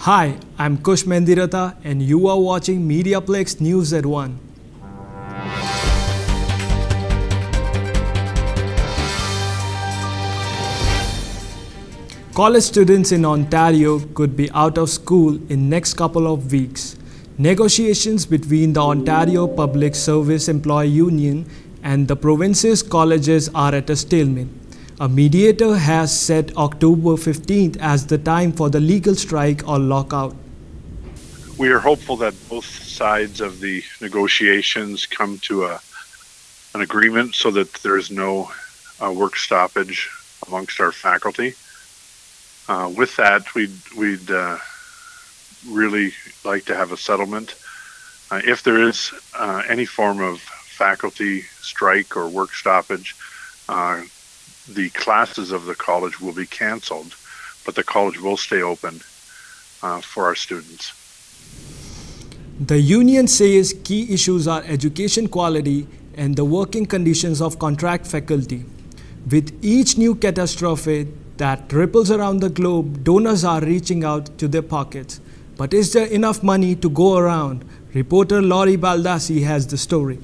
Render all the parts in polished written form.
Hi, I'm Kush Mendiratta and you are watching MediaPlex News at 1. College students in Ontario could be out of school in next couple of weeks. Negotiations between the Ontario Public Service Employee Union and the province's colleges are at a stalemate. A mediator has set October 15th as the time for the legal strike or lockout. We are hopeful that both sides of the negotiations come to an agreement so that there is no work stoppage amongst our faculty. With that, we'd really like to have a settlement. If there is any form of faculty strike or work stoppage, the classes of the college will be canceled, but the college will stay open for our students. The union says key issues are education quality and the working conditions of contract faculty. With each new catastrophe that ripples around the globe, donors are reaching out to their pockets. But is there enough money to go around? Reporter Laurie Baldassi has the story.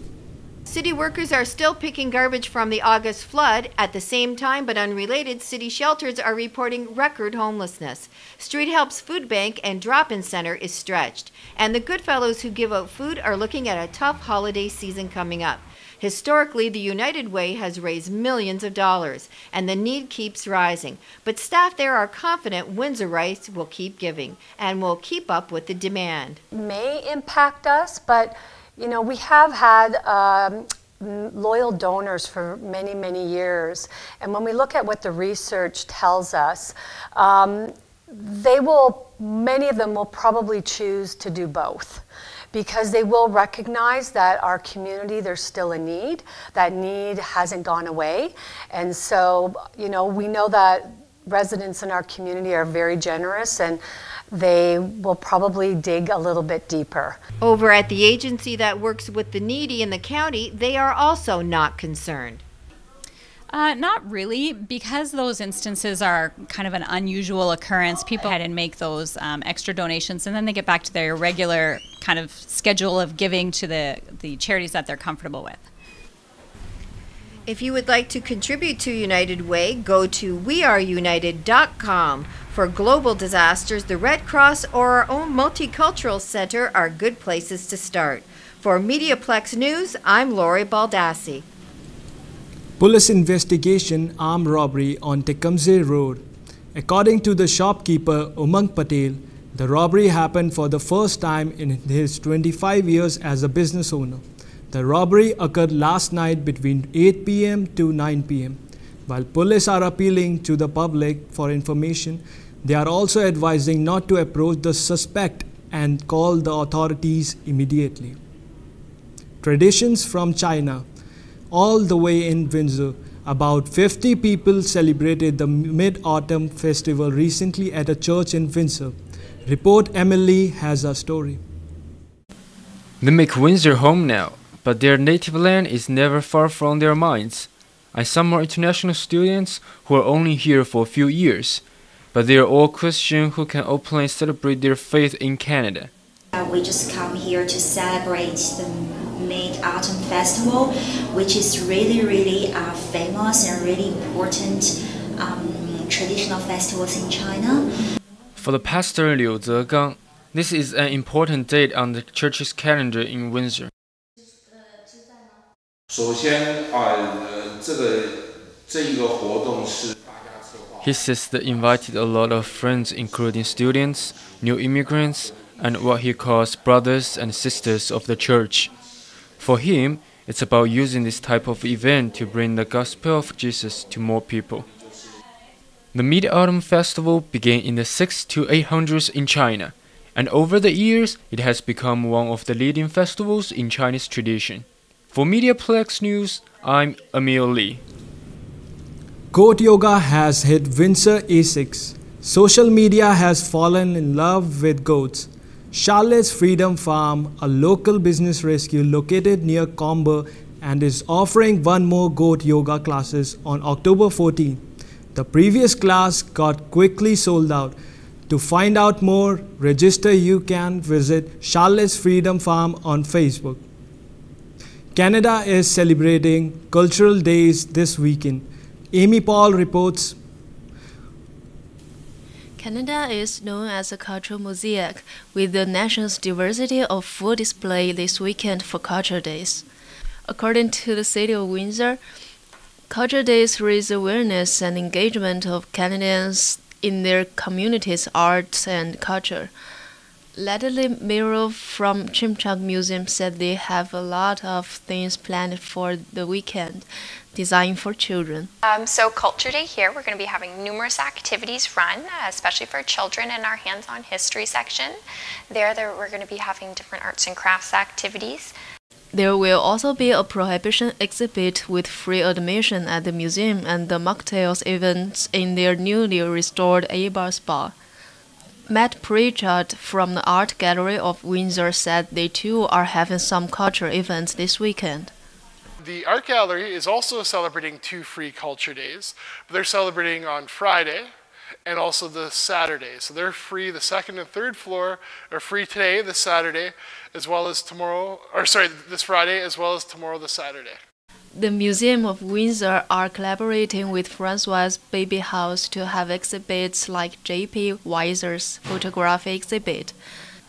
City workers are still picking garbage from the August flood. At the same time, but unrelated, city shelters are reporting record homelessness. Street Help's food bank and drop-in center is stretched. And the good fellows who give out food are looking at a tough holiday season coming up. Historically, the United Way has raised millions of dollars, and the need keeps rising. But staff there are confident Windsorites will keep giving and will keep up with the demand. May impact us, but you know, we have had loyal donors for many, many years. And when we look at what the research tells us, many of them will probably choose to do both, because they will recognize that our community, there's still a need. That need hasn't gone away. And so, you know, we know that residents in our community are very generous, and they will probably dig a little bit deeper. Over at the agency that works with the needy in the county, they are also not concerned. Not really, because those instances are kind of an unusual occurrence. People head and make those extra donations, and then they get back to their regular kind of schedule of giving to the charities that they're comfortable with. If you would like to contribute to United Way, go to weareunited.com. For global disasters, the Red Cross or our own multicultural center are good places to start. For MediaPlex News, I'm Laurie Baldassi. Police investigation armed robbery on Tecumseh Road. According to the shopkeeper Umang Patel, the robbery happened for the first time in his 25 years as a business owner. The robbery occurred last night between 8 p.m. to 9 p.m. While police are appealing to the public for information, they are also advising not to approach the suspect and call the authorities immediately. Traditions from China. All the way in Windsor, about 50 people celebrated the Mid-Autumn Festival recently at a church in Windsor. Report Emily has a story. They make Windsor home now, but their native land is never far from their minds. I saw more international students who are only here for a few years, but they are all Christian who can openly celebrate their faith in Canada. We just come here to celebrate the Mid-Autumn Festival, which is really famous and really important traditional festivals in China. For the pastor Liu Zegang, this is an important date on the church's calendar in Windsor. He says they invited a lot of friends, including students, new immigrants, and what he calls brothers and sisters of the church. For him, it's about using this type of event to bring the gospel of Jesus to more people. The Mid-Autumn Festival began in the 600s to 800s in China, and over the years, it has become one of the leading festivals in Chinese tradition. For MediaPlex News, I'm Emil Lee. Goat yoga has hit Windsor, Essex. Social media has fallen in love with goats. Charlotte's Freedom Farm, a local business rescue located near Comber, and is offering one more goat yoga classes on October 14. The previous class got quickly sold out. To find out more, register. You can visit Charlotte's Freedom Farm on Facebook. Canada is celebrating Cultural Days this weekend. Amy Paul reports. Canada is known as a cultural mosaic, with the nation's diversity of food display this weekend for Culture Days. According to the City of Windsor, Culture Days raise awareness and engagement of Canadians in their community's arts and culture. Lately, Miro from Chimchak Museum said they have a lot of things planned for the weekend, designed for children. So Culture Day here, we're going to be having numerous activities run, especially for children in our hands-on history section. There we're going to be having different arts and crafts activities. There will also be a prohibition exhibit with free admission at the museum and the mocktails events in their newly restored A-Bar Spa. Matt Pritchard from the Art Gallery of Windsor said they too are having some cultural events this weekend. The Art Gallery is also celebrating 2 free Culture Days. They're celebrating on Friday and also the Saturday. So they're free. The 2nd and 3rd floor are free today, this Saturday, as well as tomorrow, this Friday, as well as tomorrow, the Saturday. The Museum of Windsor are collaborating with Francois Baby House to have exhibits like J.P. Weiser's photography exhibit,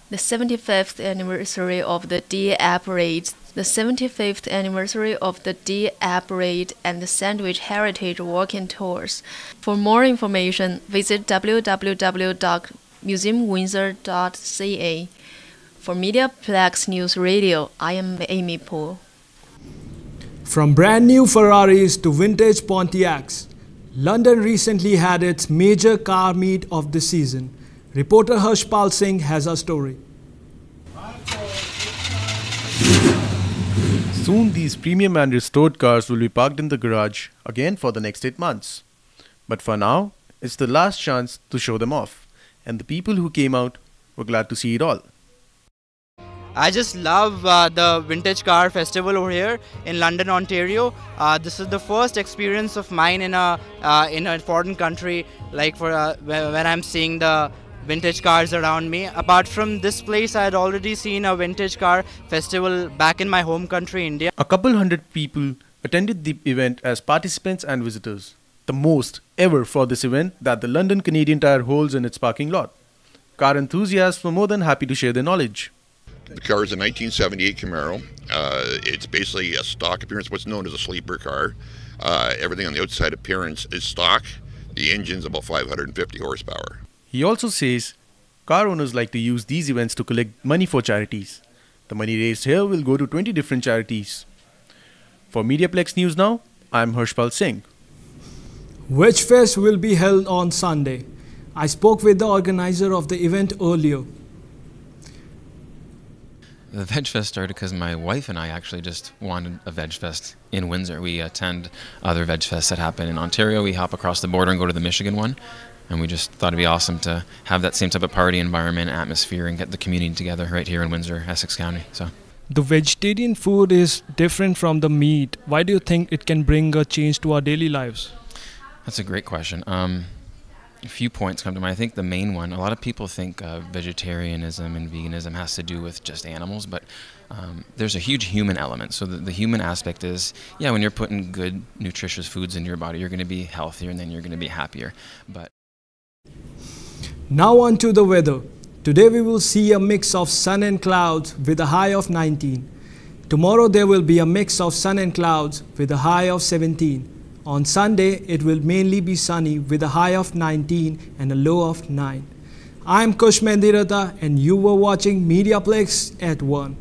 the 75th anniversary of the D.A. Parade, the 75th anniversary of the D.A. Parade, and the Sandwich Heritage Walking Tours. For more information, visit www.museumwindsor.ca. For MediaPlex News Radio, I am Amy Poole. From brand new Ferraris to vintage Pontiacs, London recently had its major car meet of the season. Reporter Harshpal Singh has a story. Soon these premium and restored cars will be parked in the garage again for the next 8 months. But for now, it's the last chance to show them off, and the people who came out were glad to see it all. I just love the Vintage Car Festival over here in London, Ontario. This is the first experience of mine in a foreign country, like when I'm seeing the vintage cars around me. Apart from this place, I had already seen a Vintage Car Festival back in my home country, India. A couple hundred people attended the event as participants and visitors, the most ever for this event that the London Canadian Tire holds in its parking lot. Car enthusiasts were more than happy to share their knowledge. The car is a 1978 Camaro. It's basically a stock appearance, what's known as a sleeper car. Everything on the outside appearance is stock. The engine's about 550 horsepower. He also says car owners like to use these events to collect money for charities. The money raised here will go to 20 different charities. For MediaPlex News Now, I'm Harshpal Singh. Veg will be held on Sunday. I spoke with the organizer of the event earlier. The Veg Fest started because my wife and I actually just wanted a Veg Fest in Windsor. We attend other Veg Fests that happen in Ontario. We hop across the border and go to the Michigan one. And we just thought it'd be awesome to have that same type of party environment, atmosphere, and get the community together right here in Windsor, Essex County. So, the vegetarian food is different from the meat. Why do you think it can bring a change to our daily lives? That's a great question. A few points come to mind. I think the main one, a lot of people think vegetarianism and veganism has to do with just animals, but there's a huge human element. So the human aspect is, yeah, when you're putting good, nutritious foods into your body, you're going to be healthier and then you're going to be happier. But now on to the weather. Today we will see a mix of sun and clouds with a high of 19. Tomorrow there will be a mix of sun and clouds with a high of 17. On Sunday, it will mainly be sunny with a high of 19 and a low of 9. I am Kush Mendiratta and you were watching MediaPlex at 1.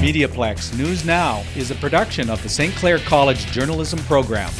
MediaPlex News Now is a production of the St. Clair College Journalism Program.